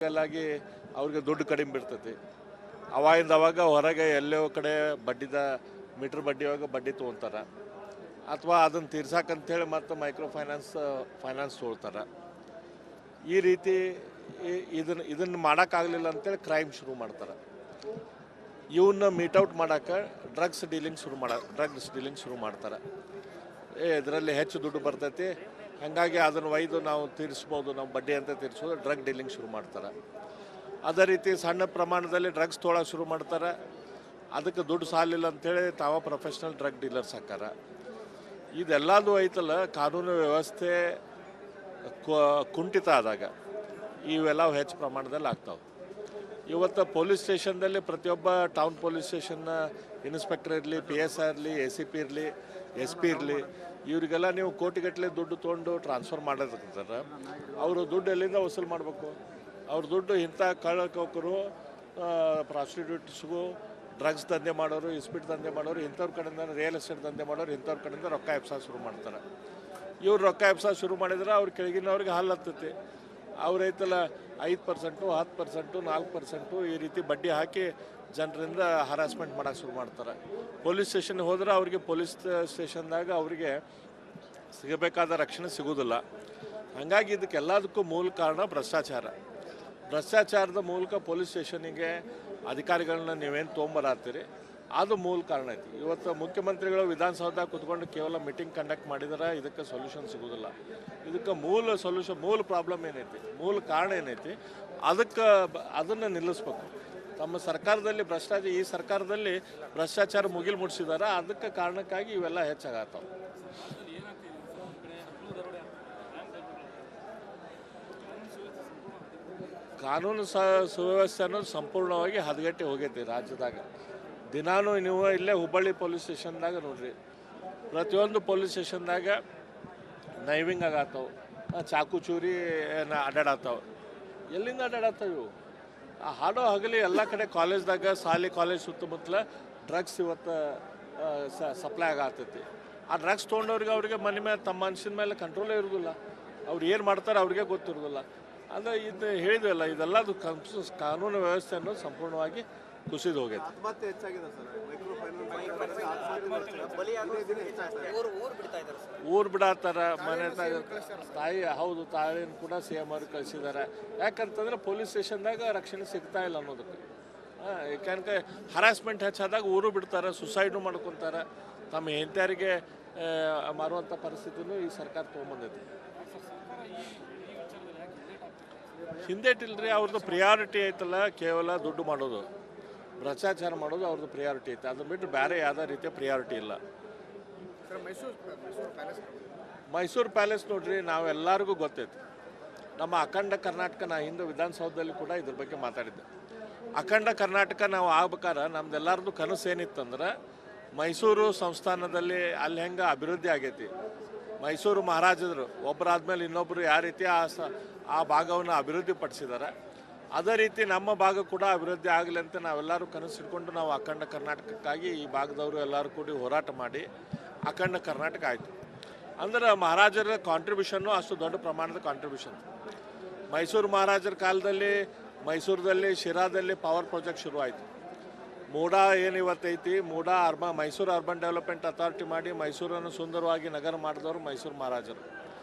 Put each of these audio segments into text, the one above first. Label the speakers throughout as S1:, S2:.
S1: ಹಾಗಾಗಿ ಅವ್ರಿಗೆ ದುಡ್ಡು ಕಡಿಮೆ ಬಿಡ್ತೈತಿ. ಅವಾಗಿಂದ ಅವಾಗ ಹೊರಗೆ ಎಲ್ಲೋ ಕಡೆ ಬಡ್ಡಿದ ಮೀಟ್ರ್ ಬಡ್ಡಿಯಾಗ ಬಡ್ಡಿ ತೊಗೊತಾರೆ, ಅಥವಾ ಅದನ್ನು ತೀರ್ಸಾಕಂತೇಳಿ ಮತ್ತು ಮೈಕ್ರೋ ಫೈನಾನ್ಸ್ ತೊಗೊಳ್ತಾರೆ. ಈ ರೀತಿ ಇದನ್ನು ಮಾಡೋಕ್ಕಾಗಲಿಲ್ಲ ಅಂತೇಳಿ ಕ್ರೈಮ್ ಶುರು ಮಾಡ್ತಾರೆ. ಇವನ್ನ ಮೀಟೌಟ್ ಮಾಡೋಕ್ಕೆ ಡ್ರಗ್ಸ್ ಡೀಲಿಂಗ್ ಶುರು ಮಾಡ್ತಾರೆ. ಇದರಲ್ಲಿ ಹೆಚ್ಚು ದುಡ್ಡು ಬರ್ತೈತಿ, ಹಾಗಾಗಿ ಅದನ್ನು ಒಯ್ದು ನಾವು ತೀರಿಸ್ಬೋದು, ನಾವು ಬಡ್ಡಿ ಅಂತ ತೀರಿಸೋದು ಡ್ರಗ್ ಡೀಲಿಂಗ್ ಶುರು ಮಾಡ್ತಾರೆ. ಅದೇ ರೀತಿ ಸಣ್ಣ ಪ್ರಮಾಣದಲ್ಲಿ ಡ್ರಗ್ಸ್ ತೊಗೊಳಕ್ಕೆ ಶುರು ಮಾಡ್ತಾರೆ. ಅದಕ್ಕೆ ದುಡ್ಡು ಸಾಲಿಲ್ಲ ಅಂಥೇಳಿ ತಾವ ಪ್ರೊಫೆಷ್ನಲ್ ಡ್ರಗ್ ಡೀಲರ್ಸ್ ಹಾಕಾರ. ಇದೆಲ್ಲದೂ ಐತಲ್ಲ, ಕಾನೂನು ವ್ಯವಸ್ಥೆ ಕುಂಠಿತ ಆದಾಗ ಇವೆಲ್ಲ ಹೆಚ್ಚು ಪ್ರಮಾಣದಲ್ಲಿ ಆಗ್ತಾವೆ. ಇವತ್ತು ಪೊಲೀಸ್ ಸ್ಟೇಷನ್ದಲ್ಲಿ ಪ್ರತಿಯೊಬ್ಬ ಟೌನ್ ಪೊಲೀಸ್ ಸ್ಟೇಷನ್ನ ಇನ್ಸ್ಪೆಕ್ಟರ್ ಇರಲಿ, PSI ಇರಲಿ, ACP ಇರಲಿ, SP ಇರಲಿ, ಇವರಿಗೆಲ್ಲ ನೀವು ಕೋಟಿಗಟ್ಟಲೆ ದುಡ್ಡು ತೊಗೊಂಡು ಟ್ರಾನ್ಸ್ಫರ್ ಮಾಡೋದಕ್ಕಿಂತಾರೆ. ಅವರು ದುಡ್ಡು ಎಲ್ಲಿಂದ ವಸೂಲು ಮಾಡಬೇಕು? ಅವ್ರ ದುಡ್ಡು ಇಂಥ ಕಳ್ಳಕೋಕರು, ಪ್ರಾಸ್ಟಿಟ್ಯೂಟ್ಸ್ಗೂ, ಡ್ರಗ್ಸ್ ದಂಧೆ ಮಾಡೋರು, ಇಸ್ಪೀಟ್ ದಂಧೆ ಮಾಡೋರು, ಇಂಥವ್ರ ಕಡೆಯಿಂದ ರಿಯಲ್ ಎಸ್ಟೇಟ್ ದಂಧೆ ಮಾಡೋರು, ಇಂಥವ್ರ ಕಡೆಯಿಂದ ರೊಕ್ಕ ಎಬ್ಸೋಕೆ ಶುರು ಮಾಡ್ತಾರೆ. ಇವ್ರು ರೊಕ್ಕ ಎಬ್ಸೋಕೆ ಶುರು ಮಾಡಿದ್ರೆ ಅವ್ರ ಕೆಳಗಿನವ್ರಿಗೆ ಹಾಲು ಹತ್ತೈತಿ. ಅವ್ರೈತಲ್ಲ 5%, 10%, 4% ಈ ರೀತಿ ಬಡ್ಡಿ ಹಾಕಿ ಜನರಿಂದ ಹರಾಸ್ಮೆಂಟ್ ಮಾಡೋಕ್ಕೆ ಶುರು ಮಾಡ್ತಾರೆ. ಪೊಲೀಸ್ ಸ್ಟೇಷನ್ಗೆ ಹೋದ್ರೆ ಅವ್ರಿಗೆ ಪೊಲೀಸ್ ಸ್ಟೇಷನ್ದಾಗ ಅವರಿಗೆ ಸಿಗಬೇಕಾದ ರಕ್ಷಣೆ ಸಿಗೋದಿಲ್ಲ. ಹಾಗಾಗಿ ಇದಕ್ಕೆಲ್ಲದಕ್ಕೂ ಮೂಲ ಕಾರಣ ಭ್ರಷ್ಟಾಚಾರದ ಮೂಲಕ ಪೊಲೀಸ್ ಸ್ಟೇಷನಿಗೆ ಅಧಿಕಾರಿಗಳನ್ನ ನೀವೇನು ತೊಗೊಂಬರತ್ತೀರಿ, ಅದು ಮೂಲ ಕಾರಣ ಐತಿ. ಇವತ್ತು ಮುಖ್ಯಮಂತ್ರಿಗಳು ವಿಧಾನಸೌಧ ಕೂತ್ಕೊಂಡು ಕೇವಲ ಮೀಟಿಂಗ್ ಕಂಡಕ್ಟ್ ಮಾಡಿದರೆ ಇದಕ್ಕೆ ಸೊಲ್ಯೂಷನ್ ಸಿಗೋದಿಲ್ಲ. ಇದಕ್ಕೆ ಮೂಲ ಪ್ರಾಬ್ಲಮ್ ಏನೈತಿ, ಮೂಲ ಕಾರಣ ಏನೈತಿ, ಅದನ್ನು ನಿಲ್ಲಿಸ್ಬೇಕು. ತಮ್ಮ ಸರ್ಕಾರದಲ್ಲಿ ಈ ಸರ್ಕಾರದಲ್ಲಿ ಭ್ರಷ್ಟಾಚಾರ ಮುಗಿಲು ಮುಡಿಸಿದಾರೆ. ಅದಕ್ಕೆ ಕಾರಣಕ್ಕಾಗಿ ಇವೆಲ್ಲ ಹೆಚ್ಚಾಗತ್ತವೆ. ಕಾನೂನು ಸುವ್ಯವಸ್ಥೆ ಅನ್ನೋದು ಸಂಪೂರ್ಣವಾಗಿ ಹದಗೆಟ್ಟು ಹೋಗೈತಿ ರಾಜ್ಯದಾಗ. ದಿನಾನು ನೀವು ಇಲ್ಲೇ ಹುಬ್ಬಳ್ಳಿ ಪೊಲೀಸ್ ಸ್ಟೇಷನ್ದಾಗ ನೋಡ್ರಿ, ಪ್ರತಿಯೊಂದು ಪೊಲೀಸ್ ಸ್ಟೇಷನ್ದಾಗ ನೈವಿಂಗ್ ಆಗತ್ತವು, ಚಾಕು ಚೂರಿ ಅಡ್ಡಾಡತ್ತವೆ. ಎಲ್ಲಿಂದ ಅಡ್ಡಾಡತ್ತವೆ ಇವು? ಹಾಡೋ ಹಗಲಿ ಎಲ್ಲ ಕಡೆ ಕಾಲೇಜ್ದಾಗ, ಕಾಲೇಜ್ ಸುತ್ತಮುತ್ತಲ ಡ್ರಗ್ಸ್ ಇವತ್ತು ಸಪ್ಲೈ ಆಗತ್ತೈತಿ. ಆ ಡ್ರಗ್ಸ್ ತೊಗೊಂಡವ್ರಿಗೆ ಅವ್ರಿಗೆ ಮನೆ ಮೇಲೆ, ತಮ್ಮ ಮನುಷ್ಯನ ಮೇಲೆ ಕಂಟ್ರೋಲೇ ಇರೋದಿಲ್ಲ. ಅವ್ರು ಏನು ಮಾಡ್ತಾರೆ ಅವ್ರಿಗೆ ಗೊತ್ತಿರೋದಿಲ್ಲ. ಅದು ಇದು ಹೇಳಿದ್ವಲ್ಲ, ಇದೆಲ್ಲದು ಕಾನೂನು ವ್ಯವಸ್ಥೆ ಅನ್ನೋದು ಸಂಪೂರ್ಣವಾಗಿ ಕುಸಿದು ಹೋಗೈತೆ. ಊರು ಬಿಡತ್ತಾರ, ಮನೆ ತಾಯಿ, ಹೌದು, ತಾಯಿನ ಕೂಡ CM ಅವ್ರಿಗೆ ಕಳಿಸಿದ್ದಾರೆ. ಯಾಕಂತಂದ್ರೆ ಪೊಲೀಸ್ ಸ್ಟೇಷನ್ದಾಗ ರಕ್ಷಣೆ ಸಿಗ್ತಾ ಇಲ್ಲ ಅನ್ನೋದಕ್ಕೆ. ಯಾಕಂದ್ರೆ ಹರಾಸ್ಮೆಂಟ್ ಹೆಚ್ಚಾದಾಗ ಊರು ಬಿಡ್ತಾರೆ, ಸುಸೈಡು ಮಾಡ್ಕೊತಾರೆ, ತಮ್ಮ ಹೆಂಡತಿಯರಿಗೆ ಮಾರುವಂಥ ಪರಿಸ್ಥಿತಿನೂ ಈ ಸರ್ಕಾರ ತೊಗೊಂಬಂದೈತಿ. ಹಿಂದೇಟಿಲ್ರಿ, ಅವ್ರದ್ದು ಪ್ರಿಯಾರಿಟಿ ಐತಲ್ಲ, ಕೇವಲ ದುಡ್ಡು ಮಾಡೋದು, ಭ್ರಷ್ಟಾಚಾರ ಮಾಡೋದು ಅವ್ರದ್ದು ಪ್ರಿಯಾರಿಟಿ ಐತೆ. ಅದನ್ನ ಬಿಟ್ಟು ಬೇರೆ ಯಾವುದೇ ರೀತಿಯ ಪ್ರಿಯಾರಿಟಿ ಇಲ್ಲ. ಮೈಸೂರು ಪ್ಯಾಲೇಸ್ ನೋಡ್ರಿ, ನಾವೆಲ್ಲರಿಗೂ ಗೊತ್ತೈತಿ. ನಮ್ಮ ಅಖಂಡ ಕರ್ನಾಟಕ, ನಾ ಹಿಂದೆ ವಿಧಾನಸೌಧದಲ್ಲಿ ಕೂಡ ಇದ್ರ ಬಗ್ಗೆ ಮಾತಾಡಿದ್ದೆ. ಅಖಂಡ ಕರ್ನಾಟಕ ನಾವು ಆಗ್ಬೇಕಾದ್ರೆ ನಮ್ದೆಲ್ಲರದ್ದು ಕನಸು ಏನಿತ್ತಂದ್ರೆ, ಮೈಸೂರು ಸಂಸ್ಥಾನದಲ್ಲಿ ಅಲ್ಲಿ ಹೆಂಗೆ ಅಭಿವೃದ್ಧಿ ಆಗೈತಿ, ಮೈಸೂರು ಮಹಾರಾಜರು ಒಬ್ಬರಾದ್ಮೇಲೆ ಇನ್ನೊಬ್ಬರು ಯಾವ ರೀತಿ ಆ ಭಾಗವನ್ನು ಅಭಿವೃದ್ಧಿ ಪಡಿಸಿದ್ದಾರೆ, ಅದೇ ರೀತಿ ನಮ್ಮ ಭಾಗ ಕೂಡ ಅಭಿವೃದ್ಧಿ ಆಗಲಿ ಅಂತ ನಾವೆಲ್ಲರೂ ಕನಸು ಹಿಡ್ಕೊಂಡು ನಾವು ಅಖಂಡ ಕರ್ನಾಟಕಕ್ಕಾಗಿ ಈ ಭಾಗದವರು ಎಲ್ಲರೂ ಕೂಡಿ ಹೋರಾಟ ಮಾಡಿ ಅಖಂಡ ಕರ್ನಾಟಕ ಆಯಿತು. ಅಂದ್ರೆ ಮಹಾರಾಜರ ಕಾಂಟ್ರಿಬ್ಯೂಷನ್ನು ಅಷ್ಟು ದೊಡ್ಡ ಪ್ರಮಾಣದ ಕಾಂಟ್ರಿಬ್ಯೂಷನ್. ಮೈಸೂರು ಮಹಾರಾಜರ ಕಾಲದಲ್ಲಿ ಮೈಸೂರದಲ್ಲಿ, ಶಿರಾದಲ್ಲಿ ಪವರ್ ಪ್ರಾಜೆಕ್ಟ್ ಶುರುವಾಯಿತು. ಮೂಡಾ ಏನು ಇವತ್ತೈತಿ, ಮೈಸೂರು ಅರ್ಬನ್ ಡೆವಲಪ್ಮೆಂಟ್ ಅಥಾರಿಟಿ ಮಾಡಿ ಮೈಸೂರನ್ನು ಸುಂದರವಾಗಿ ನಗರ ಮಾಡಿದವರು ಮೈಸೂರು ಮಹಾರಾಜರು.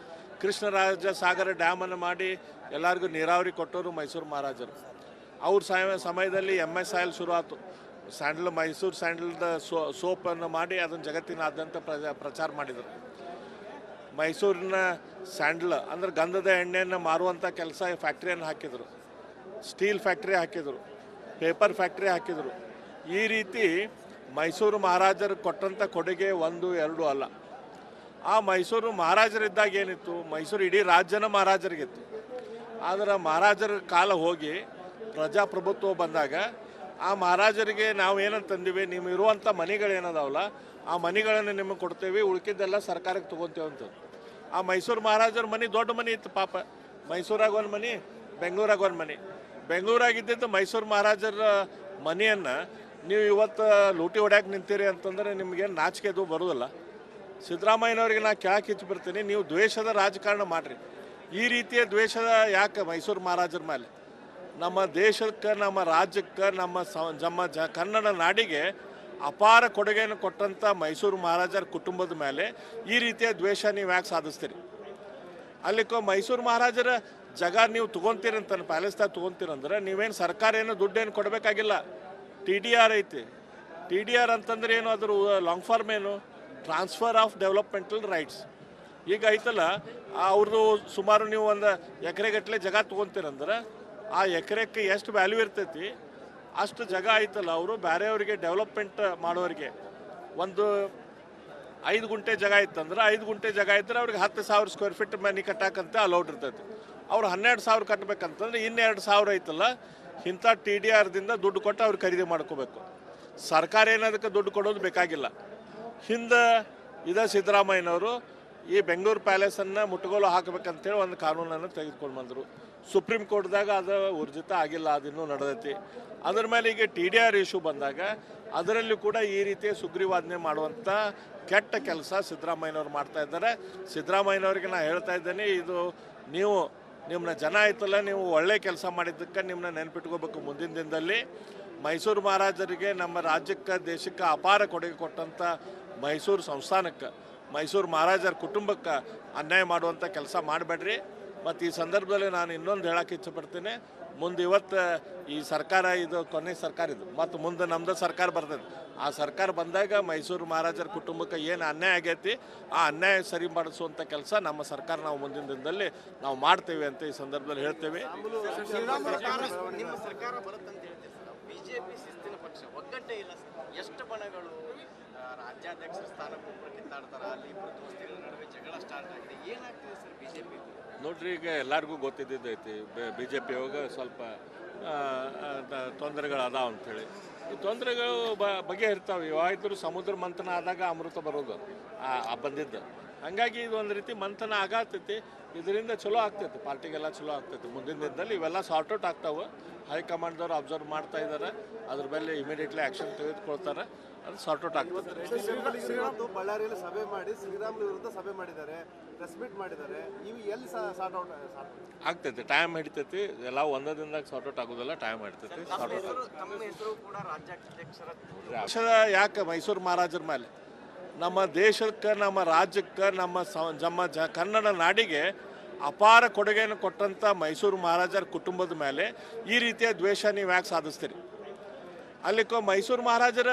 S1: ಕೃಷ್ಣರಾಜ ಸಾಗರ ಡ್ಯಾಮನ್ನು ಮಾಡಿ ಎಲ್ಲರಿಗೂ ನೀರಾವರಿ ಕೊಟ್ಟವರು ಮೈಸೂರು ಮಹಾರಾಜರು. ಅವ್ರ ಸಮಯದಲ್ಲಿ MS ಆಯಿಲ್ ಶುರು ಆಯಿತು. ಮೈಸೂರು ಸ್ಯಾಂಡಲ್ದ ಸೋಪನ್ನು ಮಾಡಿ ಅದನ್ನು ಜಗತ್ತಿನಾದ್ಯಂತ ಪ್ರಚಾರ ಮಾಡಿದರು. ಮೈಸೂರಿನ ಸ್ಯಾಂಡಲ್ ಅಂದರೆ ಗಂಧದ ಎಣ್ಣೆಯನ್ನು ಮಾರುವಂಥ ಕೆಲಸ ಫ್ಯಾಕ್ಟ್ರಿಯನ್ನು ಹಾಕಿದರು, ಸ್ಟೀಲ್ ಫ್ಯಾಕ್ಟ್ರಿ ಹಾಕಿದರು, ಪೇಪರ್ ಫ್ಯಾಕ್ಟ್ರಿ ಹಾಕಿದರು. ಈ ರೀತಿ ಮೈಸೂರು ಮಹಾರಾಜರು ಕೊಟ್ಟಂಥ ಕೊಡುಗೆ 1, 2 ಅಲ್ಲ. ಆ ಮೈಸೂರು ಮಹಾರಾಜರಿದ್ದಾಗ ಏನಿತ್ತು, ಮೈಸೂರು ಇಡೀ ರಾಜ್ಯನ ಮಹಾರಾಜರಿಗಿತ್ತು. ಆದರೆ ಮಹಾರಾಜರ ಕಾಲ ಹೋಗಿ ಪ್ರಜಾಪ್ರಭುತ್ವ ಬಂದಾಗ ಆ ಮಹಾರಾಜರಿಗೆ ನಾವು ಏನಂತಂದಿವಿ, ನೀವು ಇರುವಂಥ ಮನೆಗಳೇನದಾವಲ್ಲ ಆ ಮನೆಗಳನ್ನು ನಿಮಗೆ ಕೊಡ್ತೇವೆ, ಉಳ್ಕಿದ್ದೆಲ್ಲ ಸರ್ಕಾರಕ್ಕೆ ತೊಗೊತೇವೆ ಅಂತ. ಆ ಮೈಸೂರು ಮಹಾರಾಜರ ಮನೆ ದೊಡ್ಡ ಮನೆ ಇತ್ತು ಪಾಪ. ಮೈಸೂರಾಗ ಒಂದು ಮನೆ, ಬೆಂಗಳೂರಾಗ ಒಂದು ಮನೆ. ಬೆಂಗಳೂರಾಗಿದ್ದಿದ್ದು ಮೈಸೂರು ಮಹಾರಾಜರ ಮನೆಯನ್ನು ನೀವು ಇವತ್ತು ಲೂಟಿ ಹೊಡ್ಯಾಕೆ ನಿಂತೀರಿ ಅಂತಂದರೆ ನಿಮಗೇನು ನಾಚಿಕೆ ಅದು ಬರೋದಿಲ್ಲ. ಸಿದ್ದರಾಮಯ್ಯನವ್ರಿಗೆ ನಾ ಕೇಳಕ್ಕೆ ಹೆಚ್ಚು ಬರ್ತೀನಿ, ನೀವು ದ್ವೇಷದ ರಾಜಕಾರಣ ಮಾಡಿರಿ. ಈ ರೀತಿಯ ದ್ವೇಷದ ಯಾಕೆ ಮೈಸೂರು ಮಹಾರಾಜರ ಮೇಲೆ? ನಮ್ಮ ದೇಶಕ್ಕೆ, ನಮ್ಮ ರಾಜ್ಯಕ್ಕೆ, ನಮ್ಮ ಕನ್ನಡ ನಾಡಿಗೆ ಅಪಾರ ಕೊಡುಗೆಯನ್ನು ಕೊಟ್ಟಂಥ ಮೈಸೂರು ಮಹಾರಾಜರ ಕುಟುಂಬದ ಮೇಲೆ ಈ ರೀತಿಯ ದ್ವೇಷ ನೀವು ಯಾಕೆ ಸಾಧಿಸ್ತೀರಿ? ಅಲ್ಲಿಕೋ ಮೈಸೂರು ಮಹಾರಾಜರ ಜಾಗ ನೀವು ತೊಗೊತೀರಂತ ಪ್ಯಾಲೇಸ್ದಾಗ ತೊಗೊತೀರಂದ್ರೆ ನೀವೇನು ಸರ್ಕಾರ ಏನು ದುಡ್ಡೇನು ಕೊಡಬೇಕಾಗಿಲ್ಲ. TDR ಐತಿ. TDR ಅಂತಂದ್ರೆ ಏನು, ಅದ್ರ ಲಾಂಗ್ ಫಾರ್ಮ್ ಏನು, ಟ್ರಾನ್ಸ್ಫರ್ ಆಫ್ ಡೆವಲಪ್ಮೆಂಟಲ್ ರೈಟ್ಸ್. ಈಗ ಐತಲ್ಲ, ಅವ್ರದ್ದು ಸುಮಾರು ನೀವು ಒಂದು ಎಕರೆಗಟ್ಟಲೆ ಜಾಗ ತೊಗೊತೀರಂದ್ರೆ ಆ ಎಕರೆಕ್ಕೆ ಎಷ್ಟು ವ್ಯಾಲ್ಯೂ ಇರ್ತೈತಿ ಅಷ್ಟು ಜಾಗ ಐತಲ್ಲ, ಅವರು ಬೇರೆಯವರಿಗೆ ಡೆವಲಪ್ಮೆಂಟ್ ಮಾಡೋರಿಗೆ ಒಂದು 5 ಗುಂಟೆ ಜಾಗ ಇತ್ತಂದ್ರೆ 5 ಗುಂಟೆ ಜಾಗ ಇದ್ದರೆ ಅವ್ರಿಗೆ 10,000 ಸ್ಕ್ವೇರ್ ಫೀಟ್ ಮನೆ ಕಟ್ಟಾಕಂತ ಅಲೌಡ್ ಇರ್ತೈತಿ. ಅವ್ರು 12,000 ಕಟ್ಟಬೇಕಂತಂದ್ರೆ 2,000 ಐತಲ್ಲ, ಇಂಥ TDRದಿಂದ ದುಡ್ಡು ಕೊಟ್ಟು ಅವ್ರು ಖರೀದಿ ಮಾಡ್ಕೋಬೇಕು. ಸರ್ಕಾರ ಏನದಕ್ಕೆ ದುಡ್ಡು ಕೊಡೋದು ಬೇಕಾಗಿಲ್ಲ. ಹಿಂದೆ ಸಿದ್ದರಾಮಯ್ಯನವರು ಈ ಬೆಂಗಳೂರು ಪ್ಯಾಲೇಸನ್ನು ಮುಟ್ಟುಗೋಲು ಹಾಕಬೇಕಂತೇಳಿ ಒಂದು ಕಾನೂನನ್ನು ತೆಗೆದುಕೊಂಡು ಬಂದರು. ಸುಪ್ರೀಂ ಕೋರ್ಟ್ದಾಗ ಅದು ಊರ್ಜಿತ ಆಗಿಲ್ಲ, ಅದಿನ್ನೂ ನಡೆದೈತಿ. ಅದರ ಮೇಲೆ ಈಗ TDR ಇಶ್ಯೂ ಬಂದಾಗ ಅದರಲ್ಲಿ ಕೂಡ ಈ ರೀತಿಯ ಸುಗ್ರೀವಾಜ್ಞೆ ಮಾಡುವಂಥ ಕೆಟ್ಟ ಕೆಲಸ ಸಿದ್ದರಾಮಯ್ಯನವ್ರು ಮಾಡ್ತಾ ಇದ್ದಾರೆ. ಸಿದ್ದರಾಮಯ್ಯನವ್ರಿಗೆ ನಾನು ಹೇಳ್ತಾ ಇದ್ದೇನೆ, ಇದು ನಿಮ್ಮನ್ನ ಜನ ಆಯ್ತಲ್ಲ, ನೀವು ಒಳ್ಳೆ ಕೆಲಸ ಮಾಡಿದ್ದಕ್ಕೆ ನಿಮ್ಮನ್ನ ನೆನಪಿಟ್ಕೋಬೇಕು. ಮುಂದಿನ ದಿನದಲ್ಲಿ ಮೈಸೂರು ಮಹಾರಾಜರಿಗೆ, ನಮ್ಮ ರಾಜ್ಯಕ್ಕೆ, ದೇಶಕ್ಕೆ ಅಪಾರ ಕೊಡುಗೆ ಕೊಟ್ಟಂಥ ಮೈಸೂರು ಸಂಸ್ಥಾನಕ್ಕೆ, ಮೈಸೂರು ಮಹಾರಾಜರ ಕುಟುಂಬಕ್ಕೆ ಅನ್ಯಾಯ ಮಾಡುವಂಥ ಕೆಲಸ ಮಾಡಬೇಡ್ರಿ. ಮತ್ತು ಈ ಸಂದರ್ಭದಲ್ಲಿ ನಾನು ಇನ್ನೊಂದು ಹೇಳೋಕ್ಕೆ ಇಚ್ಛೆಪಡ್ತೀನಿ, ಮುಂದೆ ಇವತ್ತು ಈ ಸರ್ಕಾರ ಇದು ಕೊನೆ ಸರ್ಕಾರ ಇದು, ಮತ್ತು ಮುಂದೆ ನಮ್ಮದು ಸರ್ಕಾರ ಬರ್ತದೆ. ಆ ಸರ್ಕಾರ ಬಂದಾಗ ಮೈಸೂರು ಮಹಾರಾಜರ ಕುಟುಂಬಕ್ಕೆ ಏನು ಅನ್ಯಾಯ ಆಗೈತಿ ಆ ಅನ್ಯಾಯ ಸರಿ ಮಾಡಿಸುವಂಥ ಕೆಲಸ ನಮ್ಮ ಸರ್ಕಾರ ನಾವು ಮುಂದಿನ ದಿನದಲ್ಲಿ ನಾವು ಮಾಡ್ತೇವೆ ಅಂತ ಈ ಸಂದರ್ಭದಲ್ಲಿ ಹೇಳ್ತೇವೆ.
S2: ನಿಮ್ಮ ಸರ್ಕಾರ ಬರುತ್ತಂತ ಹೇಳ್ತೀವಿ ಸರ್. BJP ಶಿಸ್ತಿನ ಪಕ್ಷ, ಒಗ್ಗಟ್ಟೇ ಇಲ್ಲ ಸರ್. ಎಷ್ಟು ಬಣಗಳು ರಾಜ್ಯಾಧ್ಯಕ್ಷರ ಸ್ಥಾನಕ್ಕೊಬ್ಬರು ಕಿತ್ತಾಡ್ತಾರ, ಅಲ್ಲಿ ಇಬ್ಬರು ದೋಸ್ತಿಗಳ ನಡುವೆ ಜಗಳ ಸ್ಟಾರ್ಟ್ ಆಗಿದೆ. ಏನಾಗ್ತಿದೆ ಸರ್ BJP?
S1: ನೋಡ್ರಿ, ಈಗ ಎಲ್ಲರಿಗೂ ಗೊತ್ತಿದ್ದೈತಿ BJP ಒಳಗೆ ಸ್ವಲ್ಪ ತೊಂದರೆಗಳು ಅದಾವ ಅಂಥೇಳಿ. ಈ ತೊಂದರೆಗಳು ಬಗೆಹರಿತಾವೆ. ಯಾವಾಯ್ತು ಸಮುದ್ರ ಮಂಥನ ಆದಾಗ ಅಮೃತ ಬರೋದು ಬಂದಿದ್ದು. ಹಾಗಾಗಿ ಇದು ಒಂದು ರೀತಿ ಮಂಥನ ಆಗತೈತಿ. ಇದರಿಂದ ಚಲೋ ಆಗ್ತೈತಿ, ಪಾರ್ಟಿಗೆಲ್ಲ ಚಲೋ ಆಗ್ತೈತಿ. ಮುಂದಿನ ದಿನದಲ್ಲಿ ಇವೆಲ್ಲ ಸಾರ್ಟ್ಔಟ್ ಆಗ್ತಾವೆ. ಹೈಕಮಾಂಡ್ದವ್ರು ಅಬ್ಸರ್ವ್ ಮಾಡ್ತಾ ಇದ್ದಾರೆ, ಅದ್ರ ಮೇಲೆ ಇಮಿಡಿಯೇಟ್ಲಿ ಆ್ಯಕ್ಷನ್ ತೆಗೆದುಕೊಳ್ತಾರೆ, ಅದು ಸಾರ್ಟ್ಔಟ್ ಆಗ್ತದೆ.
S3: ಬಳ್ಳಾರಿಯಲ್ಲಿ ಸಭೆ ಮಾಡಿ ಶ್ರೀರಾಮುಲು ವಿರುದ್ಧ ಸಭೆ ಮಾಡಿದ್ದಾರೆ, ಪ್ರೆಸ್ ಮೀಟ್ ಮಾಡಿದ್ದಾರೆ. ಇವು ಎಲ್ಲಿ ಸಾರ್ಟ್ಔಟ್
S1: ಆಗ್ತೈತಿ, ಟೈಮ್ ಹಿಡಿತೈತಿ. ಎಲ್ಲ ಒಂದೇ ದಿನದಾಗ ಸಾರ್ಟ್ಔಟ್ ಆಗೋದಿಲ್ಲ, ಟೈಮ್ ಹಿಡಿತೈತಿ, ಸಾರ್ಟ್ಔಟ್ ಆಗ್ತೈತಿ.
S2: ತಮ್ಮ ಹೆಸರು ಕೂಡ ರಾಜ್ಯಾಧ್ಯಕ್ಷರ
S1: ಪಕ್ಷದ ಯಾಕೆ ಮೈಸೂರು ಮಹಾರಾಜರ ಮೇಲೆ, ನಮ್ಮ ದೇಶಕ್ಕೆ, ನಮ್ಮ ರಾಜ್ಯಕ್ಕೆ, ನಮ್ಮ ಕನ್ನಡ ನಾಡಿಗೆ ಅಪಾರ ಕೊಡುಗೆಯನ್ನು ಕೊಟ್ಟಂಥ ಮೈಸೂರು ಮಹಾರಾಜರ ಕುಟುಂಬದ ಮೇಲೆ ಈ ರೀತಿಯ ದ್ವೇಷ ನೀವು ಯಾಕೆ ಸಾಧಿಸ್ತೀರಿ? ಅಲ್ಲಿಕೋ ಮೈಸೂರು ಮಹಾರಾಜರ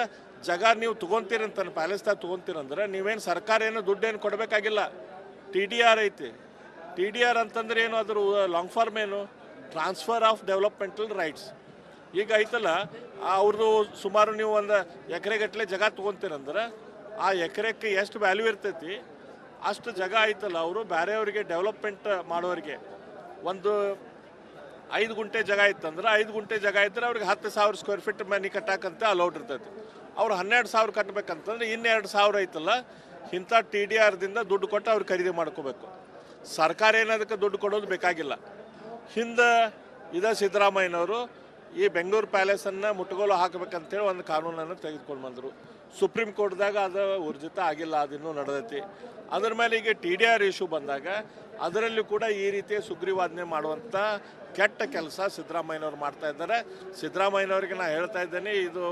S1: ಜಾಗ ನೀವು ತೊಗೊತೀರಂತ ಪ್ಯಾಲೇಸ್ದಾಗ ತೊಗೊತೀರಂದ್ರೆ ನೀವೇನು ಸರ್ಕಾರ ಏನು ದುಡ್ಡೇನು ಕೊಡಬೇಕಾಗಿಲ್ಲ. TDR ಐತಿ. TDR ಅಂತಂದ್ರೆ ಏನು, ಅದ್ರ ಲಾಂಗ್ ಫಾರ್ಮ್ ಏನು, ಟ್ರಾನ್ಸ್ಫರ್ ಆಫ್ ಡೆವಲಪ್ಮೆಂಟಲ್ ರೈಟ್ಸ್. ಈಗ ಐತಲ್ಲ, ಅವ್ರದ್ದು ಸುಮಾರು ನೀವು ಒಂದು ಎಕರೆಗಟ್ಟಲೆ ಜಾಗ ತೊಗೊತೀರಂದ್ರೆ ಆ ಎಕರೆಕ್ಕೆ ಎಷ್ಟು ವ್ಯಾಲ್ಯೂ ಇರ್ತೈತಿ ಅಷ್ಟು ಜಾಗ ಐತಲ್ಲ, ಅವರು ಬೇರೆಯವರಿಗೆ ಡೆವಲಪ್ಮೆಂಟ್ ಮಾಡೋರಿಗೆ ಒಂದು 5 ಗುಂಟೆ ಜಾಗ ಇತ್ತಂದ್ರೆ 5 ಗುಂಟೆ ಜಾಗ ಇದ್ದರೆ ಅವ್ರಿಗೆ 10,000 ಸ್ಕ್ವೇರ್ ಫೀಟ್ ಮನೆ ಕಟ್ಟಾಕಂತ ಅಲೌಡ್ ಇರ್ತೈತಿ. ಅವ್ರು 12,000 ಕಟ್ಟಬೇಕಂತಂದ್ರೆ 2,000 ಐತಲ್ಲ, ಇಂಥ TDRದಿಂದ ದುಡ್ಡು ಕೊಟ್ಟು ಅವ್ರು ಖರೀದಿ ಮಾಡ್ಕೋಬೇಕು. ಸರ್ಕಾರ ಏನದಕ್ಕೆ ದುಡ್ಡು ಕೊಡೋದು ಬೇಕಾಗಿಲ್ಲ. ಹಿಂದೆ ಸಿದ್ದರಾಮಯ್ಯನವರು ಈ ಬೆಂಗಳೂರು ಪ್ಯಾಲೇಸನ್ನು ಮುಟ್ಟುಗೋಲು ಹಾಕಬೇಕಂತೇಳಿ ಒಂದು ಕಾನೂನನ್ನು ತೆಗೆದುಕೊಂಡು ಬಂದರು. ಸುಪ್ರೀಂ ಕೋರ್ಟ್ದಾಗ ಅದು ಊರ್ಜಿತ ಆಗಿಲ್ಲ, ಅದಿನ್ನೂ ನಡೆದೈತಿ. ಅದರ ಮೇಲೆ ಈಗ TDR ಇಶ್ಯೂ ಬಂದಾಗ ಅದರಲ್ಲಿ ಕೂಡ ಈ ರೀತಿಯ ಸುಗ್ರೀವಾಜ್ಞೆ ಮಾಡುವಂಥ ಕೆಟ್ಟ ಕೆಲಸ ಸಿದ್ದರಾಮಯ್ಯನವ್ರು ಮಾಡ್ತಾ ಇದ್ದಾರೆ. ಸಿದ್ದರಾಮಯ್ಯನವ್ರಿಗೆ ನಾನು ಹೇಳ್ತಾ ಇದ್ದೇನೆ, ಇದು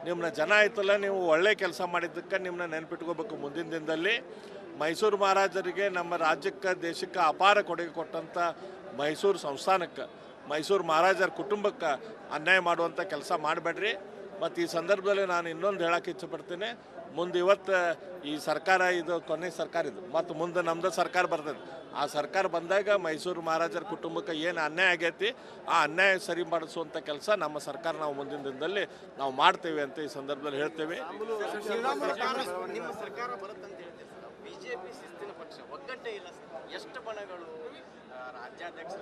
S1: ನಿಮ್ಮನ್ನ ಜನ ಆಯ್ತಲ್ಲ, ನೀವು ಒಳ್ಳೆ ಕೆಲಸ ಮಾಡಿದ್ದಕ್ಕೆ ನಿಮ್ಮನ್ನ ನೆನಪಿಟ್ಕೋಬೇಕು. ಮುಂದಿನ ದಿನದಲ್ಲಿ ಮೈಸೂರು ಮಹಾರಾಜರಿಗೆ, ನಮ್ಮ ರಾಜ್ಯಕ್ಕೆ, ದೇಶಕ್ಕೆ ಅಪಾರ ಕೊಡುಗೆ ಕೊಟ್ಟಂಥ ಮೈಸೂರು ಸಂಸ್ಥಾನಕ್ಕೆ, ಮೈಸೂರು ಮಹಾರಾಜರ ಕುಟುಂಬಕ್ಕೆ ಅನ್ಯಾಯ ಮಾಡುವಂಥ ಕೆಲಸ ಮಾಡಬೇಡ್ರಿ. ಮತ್ತು ಈ ಸಂದರ್ಭದಲ್ಲಿ ನಾನು ಇನ್ನೊಂದು ಹೇಳೋಕ್ಕೆ ಇಚ್ಛೆಪಡ್ತೀನಿ, ಮುಂದೆ ಇವತ್ತು ಈ ಸರ್ಕಾರ ಇದು ಕೊನೆ ಸರ್ಕಾರ ಇದು, ಮತ್ತು ಮುಂದೆ ನಮ್ಮದು ಸರ್ಕಾರ ಬರ್ತದೆ. ಆ ಸರ್ಕಾರ ಬಂದಾಗ ಮೈಸೂರು ಮಹಾರಾಜರ ಕುಟುಂಬಕ್ಕೆ ಏನು ಅನ್ಯಾಯ ಆಗೈತಿ ಆ ಅನ್ಯಾಯ ಸರಿ ಮಾಡಿಸುವಂಥ ಕೆಲಸ ನಮ್ಮ ಸರ್ಕಾರ ನಾವು ಮುಂದಿನ ದಿನದಲ್ಲಿ ನಾವು ಮಾಡ್ತೇವೆ ಅಂತ ಈ ಸಂದರ್ಭದಲ್ಲಿ ಹೇಳ್ತೇವೆ.
S2: ನಿಮ್ಮ ಸರ್ಕಾರ ಬರುತ್ತಂತ ಹೇಳ್ತೀವಿ ಸರ್. BJP ಶಿಸ್ತಿನ ಪಕ್ಷ, ಒಗ್ಗಟ್ಟೇ ಇಲ್ಲ ಸರ್. ಎಷ್ಟು ಬಣಗಳು ರಾಜ್ಯಾಧ್ಯಕ್ಷರ